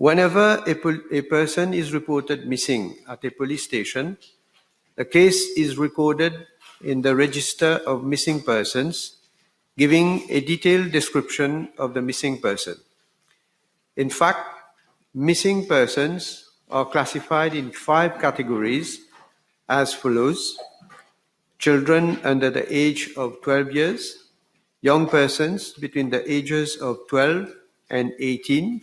Whenever a person is reported missing at a police station, the case is recorded in the register of missing persons, giving a detailed description of the missing person. In fact, missing persons are classified in 5 categories as follows: children under the age of 12 years, young persons between the ages of 12 and 18,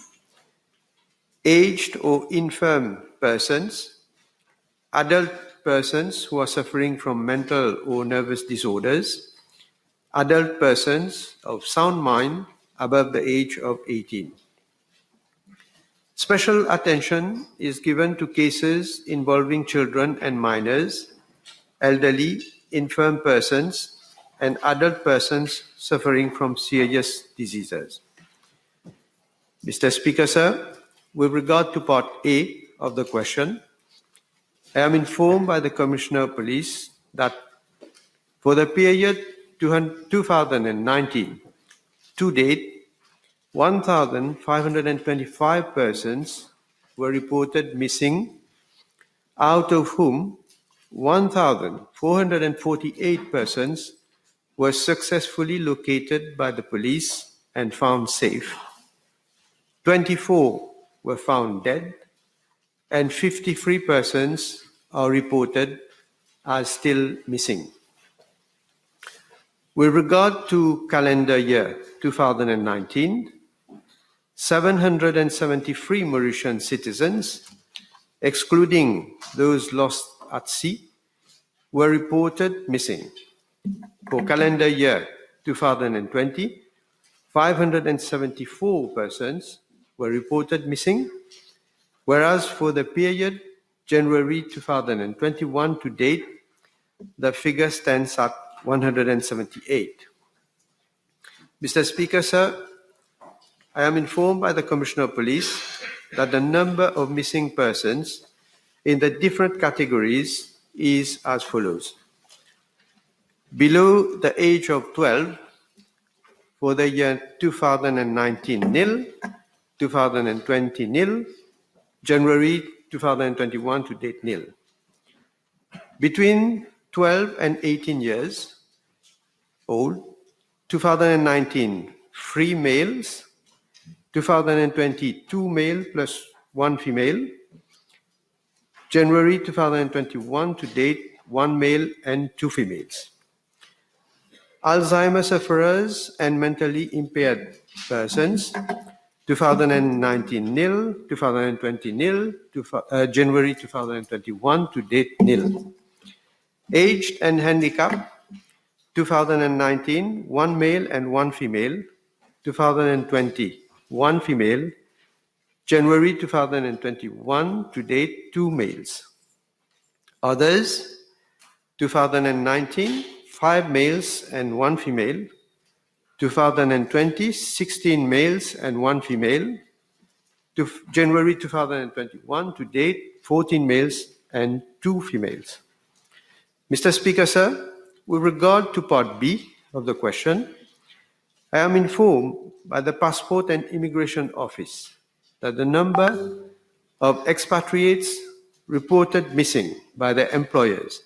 aged or infirm persons, adult persons who are suffering from mental or nervous disorders, adult persons of sound mind above the age of 18. Special attention is given to cases involving children and minors, elderly, infirm persons, and adult persons suffering from serious diseases. Mr. Speaker, sir, with regard to Part A of the question, I am informed by the Commissioner of Police that for the period 2019 to date, 1,525 persons were reported missing, out of whom 1,448 persons were successfully located by the police and found safe. 24 were found dead, and 53 persons are reported as still missing. With regard to calendar year 2019, 773 Mauritian citizens, excluding those lost at sea, were reported missing. For calendar year 2020, 574 persons were reported missing, whereas for the period January 2021 to date, the figure stands at 178. Mr. Speaker, sir, I am informed by the Commissioner of Police that the number of missing persons in the different categories is as follows. Below the age of 12, for the year 2019 nil, 2020 nil, January 2021 to date nil. Between 12 and 18 years old, 2019 3 males, 2020 2 male plus 1 female, January 2021 to date 1 male and 2 females. Alzheimer's sufferers and mentally impaired persons, 2019 nil, 2020 nil, January 2021 to date nil. Aged and handicapped, 2019 1 male and 1 female, 2020 1 female, January 2021 to date 2 males. Others, 2019 5 males and 1 female, 2020 16 males and 1 female, to January 2021 to date 14 males and 2 females. Mr. Speaker, sir, with regard to Part B of the question, I am informed by the Passport and Immigration Office that the number of expatriates reported missing by their employers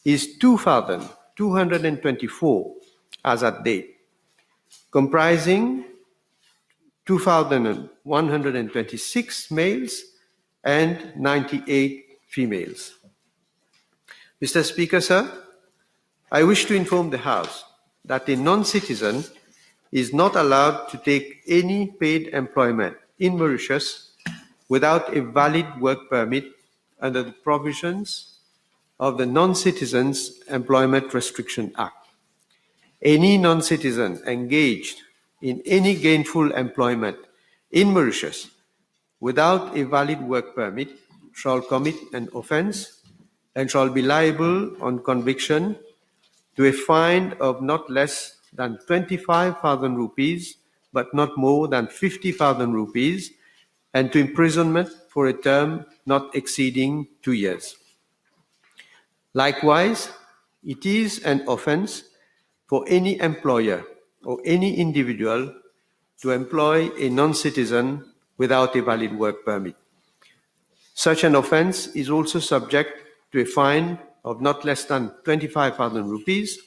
is 2,224 as at date, comprising 2,126 males and 98 females. Mr. Speaker, sir, I wish to inform the House that a non-citizen is not allowed to take any paid employment in Mauritius without a valid work permit under the provisions of the Non-Citizens Employment Restriction Act. Any non-citizen engaged in any gainful employment in Mauritius without a valid work permit shall commit an offence and shall be liable on conviction to a fine of not less than 25,000 rupees, but not more than 50,000 rupees, and to imprisonment for a term not exceeding 2 years. Likewise, it is an offence for any employer or any individual to employ a non-citizen without a valid work permit. Such an offence is also subject to a fine of not less than 25,000 rupees,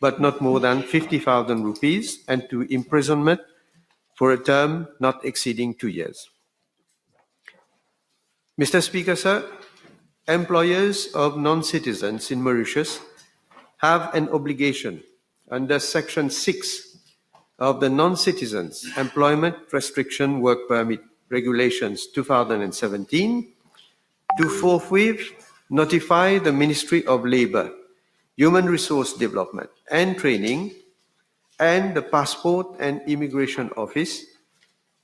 but not more than 50,000 rupees, and to imprisonment for a term not exceeding 2 years. Mr. Speaker, sir, employers of non-citizens in Mauritius have an obligation under Section 6 of the Non-Citizens Employment Restriction Work Permit Regulations 2017 to forthwith notify the Ministry of Labour, Human Resource Development and Training and the Passport and Immigration Office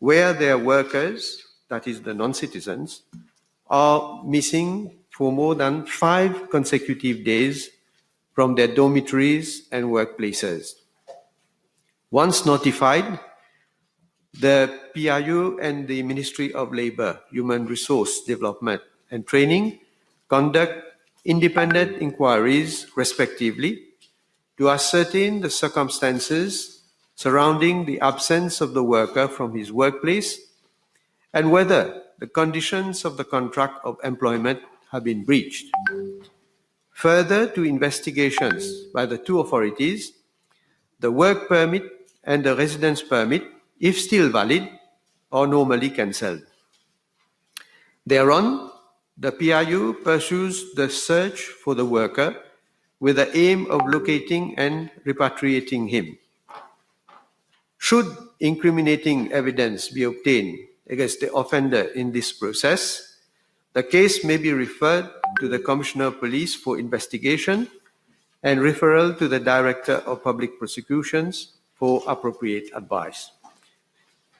where their workers, that is the non-citizens, are missing for more than 5 consecutive days from their dormitories and workplaces. Once notified, the PIU and the Ministry of Labour, Human Resource Development and Training conduct independent inquiries, respectively, to ascertain the circumstances surrounding the absence of the worker from his workplace and whether the conditions of the contract of employment have been breached. Further to investigations by the two authorities, the work permit and the residence permit, if still valid, are normally cancelled. Thereon, the PIU pursues the search for the worker with the aim of locating and repatriating him. Should incriminating evidence be obtained against the offender in this process, the case may be referred to the Commissioner of Police for investigation and referral to the Director of Public Prosecutions for appropriate advice.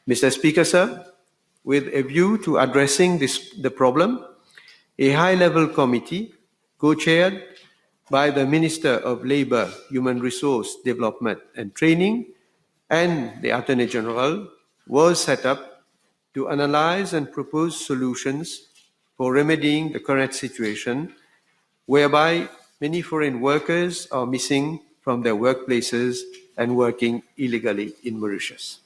Mr. Speaker, sir, with a view to addressing the problem, a high-level committee co-chaired by the Minister of Labour, Human Resource Development and Training and the Attorney General was set up to analyze and propose solutions for remedying the current situation whereby many foreign workers are missing from their workplaces and working illegally in Mauritius.